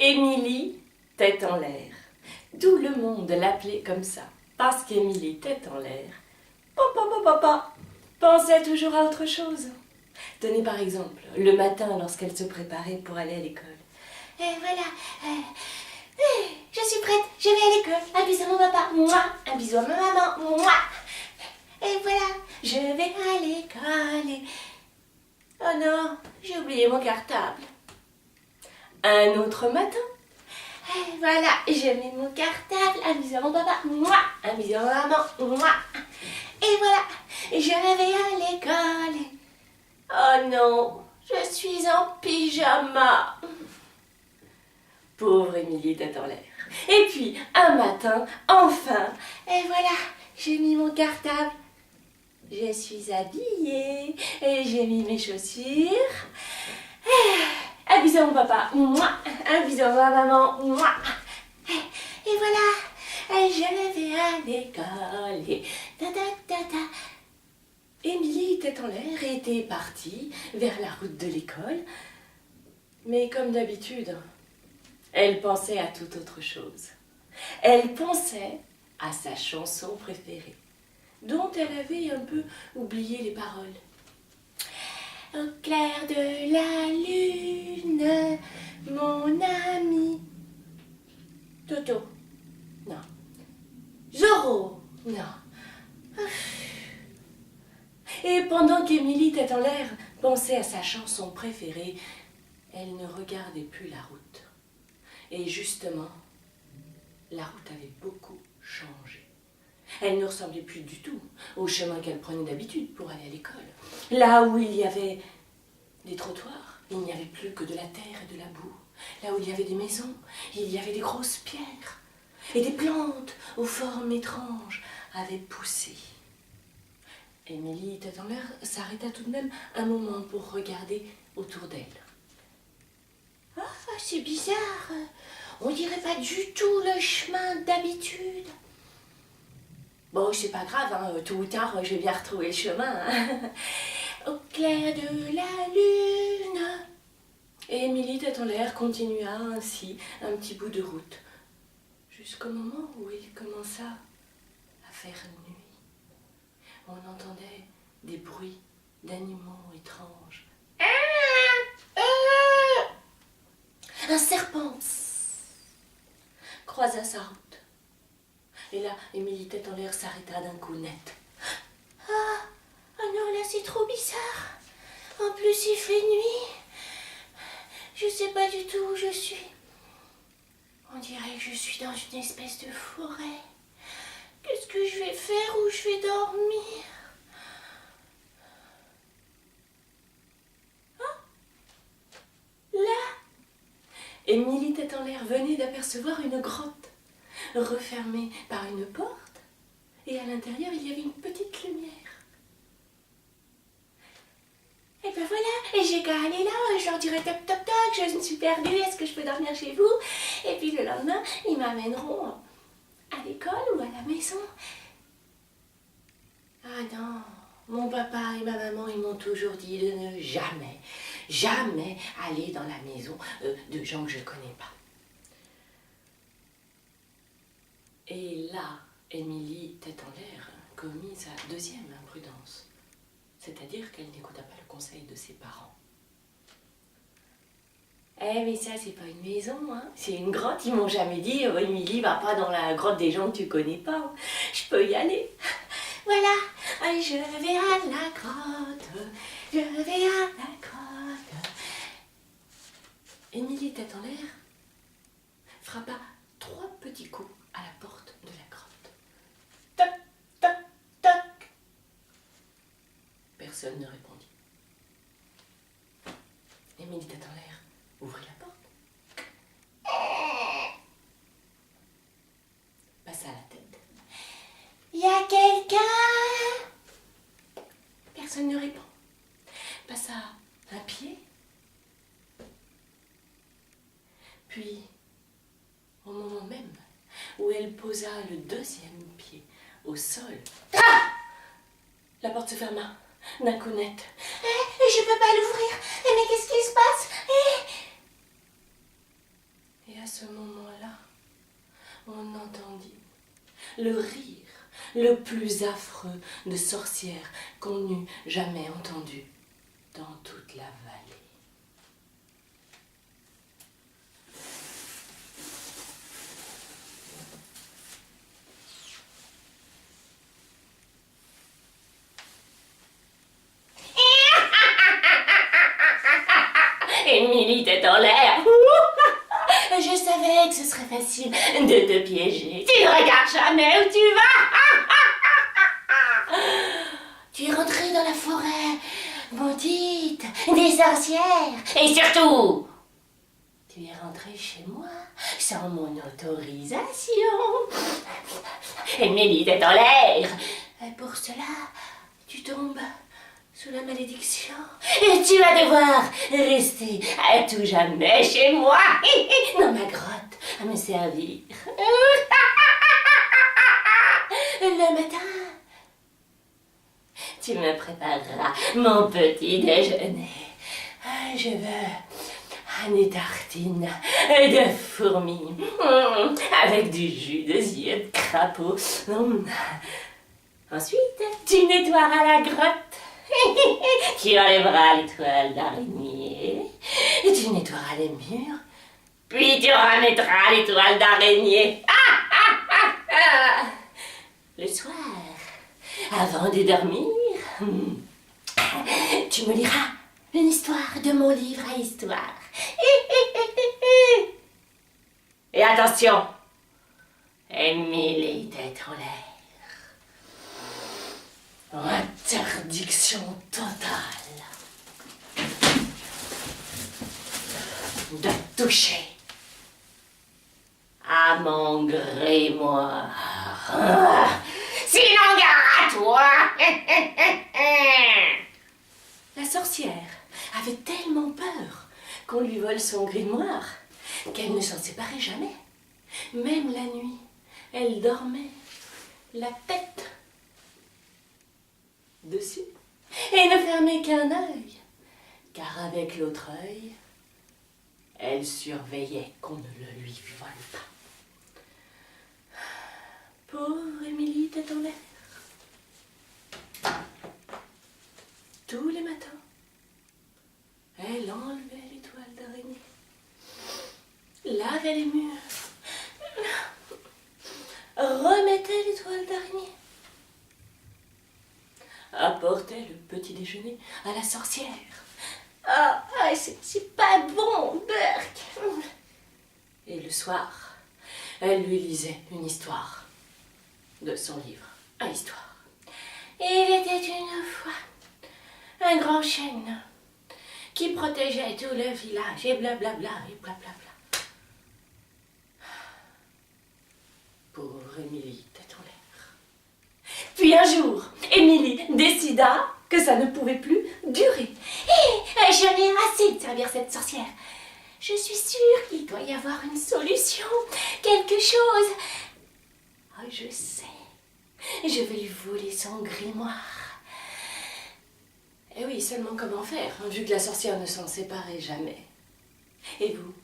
Émilie, tête en l'air. Tout le monde l'appelait comme ça, parce qu'Émilie, tête en l'air, papa, pensait toujours à autre chose. Tenez par exemple, le matin lorsqu'elle se préparait pour aller à l'école. Et voilà, je suis prête, je vais à l'école. Un bisou à mon papa, mouah. Un bisou à ma maman, mouah. Et voilà, je vais à l'école. Oh non, j'ai oublié mon cartable. Un autre matin. Et voilà, je mets mon cartable. Un bisou à mon papa, mouah. Un bisou à ma maman, mouah. Et voilà, je vais à l'école. Oh non, je suis en pyjama. Pauvre Émilie, tête en l'air. Et puis, un matin, enfin, et voilà, j'ai mis mon cartable. Je suis habillée et j'ai mis mes chaussures. Un bisou à mon papa, mouah. Un bisou à ma maman, mouah. Et voilà, je vais à l'école. Et Émilie, tête en l'air, était partie vers la route de l'école. Mais comme d'habitude, elle pensait à toute autre chose. Elle pensait à sa chanson préférée, dont elle avait un peu oublié les paroles. Au clair de la lune, mon ami. Toto, non. Zorro, Non. Et pendant qu'Émilie, tête en l'air, pensait à sa chanson préférée, elle ne regardait plus la route. Et justement, la route avait beaucoup changé. Elle ne ressemblait plus du tout au chemin qu'elle prenait d'habitude pour aller à l'école. Là où il y avait des trottoirs, il n'y avait plus que de la terre et de la boue. Là où il y avait des maisons, il y avait des grosses pierres. Et des plantes aux formes étranges avaient poussé. Émilie, tête en l'air, s'arrêta tout de même un moment pour regarder autour d'elle. Ah, c'est bizarre. On dirait pas du tout le chemin d'habitude. Bon, c'est pas grave, hein, tôt ou tard, je vais bien retrouver le chemin. Hein. Au clair de la lune. Et Émilie, tête en l'air, continua ainsi un petit bout de route, jusqu'au moment où il commença à faire nuit. On entendait des bruits d'animaux étranges. Un serpent croisa sa route. Et là, Émilie, tête en l'air, s'arrêta d'un coup net. Ah non, là c'est trop bizarre. En plus, il fait nuit. Je sais pas du tout où je suis. On dirait que je suis dans une espèce de forêt. Qu'est-ce que je vais faire? Où je vais dormir? Émilie, tête en l'air, venait d'apercevoir une grotte, refermée par une porte, et à l'intérieur, il y avait une petite lumière. Et ben voilà, et j'ai qu'à aller là, je leur dirai toc toc toc, je me suis perdue, est-ce que je peux dormir chez vous? Et puis le lendemain, ils m'amèneront à l'école ou à la maison. Ah non, mon papa et ma maman, ils m'ont toujours dit de ne jamais aller dans la maison de gens que je ne connais pas. Et là, Émilie, tête en l'air, commit sa deuxième imprudence. C'est-à-dire qu'elle n'écouta pas le conseil de ses parents. Eh mais ça, c'est pas une maison, hein. C'est une grotte. Ils m'ont jamais dit, Émilie, va pas dans la grotte des gens que tu connais pas. Je peux y aller. Voilà, je vais à la grotte, je vais à la grotte. Émilie, tête en l'air, frappa 3 petits coups à la porte de la grotte. Toc, toc, toc. Personne ne répondit. Émilie, tête en l'air, ouvrit la porte. Passa la tête. Y a quelqu'un? Personne ne répond. Passa un pied. Puis, au moment même où elle posa le deuxième pied au sol, la porte se ferma d'un coup net. Je peux pas l'ouvrir. Mais qu'est-ce qui se passe? Et à ce moment-là, on entendit le rire le plus affreux de sorcière qu'on n'eût jamais entendu dans toute la vallée. Émilie, tête en l'air. Je savais que ce serait facile de te piéger. Tu ne regardes jamais où tu vas. Tu es rentrée dans la forêt, maudite, des sorcières. Et surtout, tu es rentrée chez moi sans mon autorisation. Émilie, tête en l'air. Pour cela, tu tombes sous la malédiction. Et tu vas devoir rester à tout jamais chez moi, dans ma grotte, à me servir. Le matin, tu me prépareras mon petit déjeuner. Je veux des tartines de fourmis avec du jus de yeux de crapaud. Ensuite, tu nettoieras la grotte. Tu enlèveras les toiles d'araignée, tu nettoieras les murs, puis tu remettras les toiles d'araignée. Le soir, avant de dormir, tu me liras une histoire de mon livre à histoire. Et attention, Émilie, tête en l'air. Interdiction totale de toucher à mon grimoire. Sinon, gare à toi. La sorcière avait tellement peur qu'on lui vole son grimoire qu'elle ne s'en séparait jamais. Même la nuit, elle dormait la tête dessus et ne fermait qu'un œil, car avec l'autre œil, elle surveillait qu'on ne le lui vole pas. Pauvre Émilie tête en l'air. Tous les matins, elle enlevait les toiles d'araignée, lavait les murs, remettait les toiles d'araignée, apportait le petit déjeuner à la sorcière. Ah, c'est pas bon, Burke. Et le soir, elle lui lisait une histoire de son livre à histoire. Il était une fois un grand chêne qui protégeait tout le village et blablabla et blablabla. Pauvre Émilie, tête en l'air. Puis un jour, Émilie décida que ça ne pouvait plus durer. J'en ai assez de servir cette sorcière. Je suis sûre qu'il doit y avoir une solution, quelque chose. Oh, je sais. Je vais lui voler son grimoire. Eh oui, seulement comment faire, vu que la sorcière ne s'en séparait jamais. Et vous,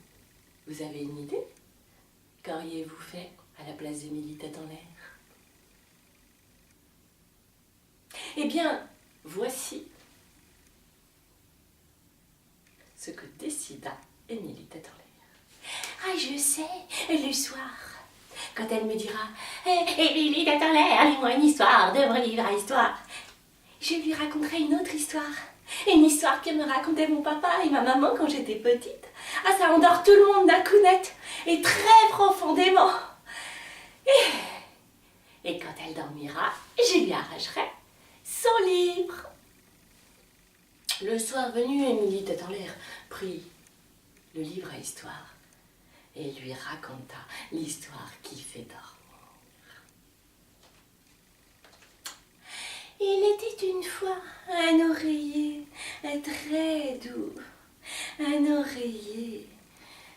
vous avez une idée? Qu'auriez-vous fait à la place d'Émilie tête en l'air? Eh bien, voici ce que décida Émilie tête en l'air. Ah, je sais, le soir, quand elle me dira « Émilie tête en l'air, lis-moi une histoire de mon livre à histoire », je lui raconterai une autre histoire. Une histoire que me racontait mon papa et ma maman quand j'étais petite. Ah, ça endort tout le monde d'un coup net et très profondément. Et quand elle dormira, je lui arracherai son livre. Le soir venu, Émilie tête en l'air prit le livre à histoire et lui raconta l'histoire qui fait dormir. Il était une fois un oreiller très doux, un oreiller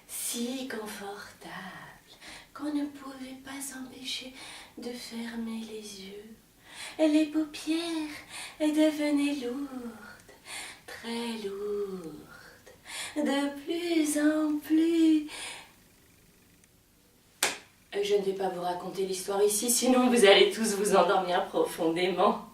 si confortable qu'on ne pouvait pas s'empêcher de fermer les yeux. Les paupières devenaient lourdes, très lourdes, de plus en plus Je ne vais pas vous raconter l'histoire ici, sinon vous allez tous vous endormir profondément.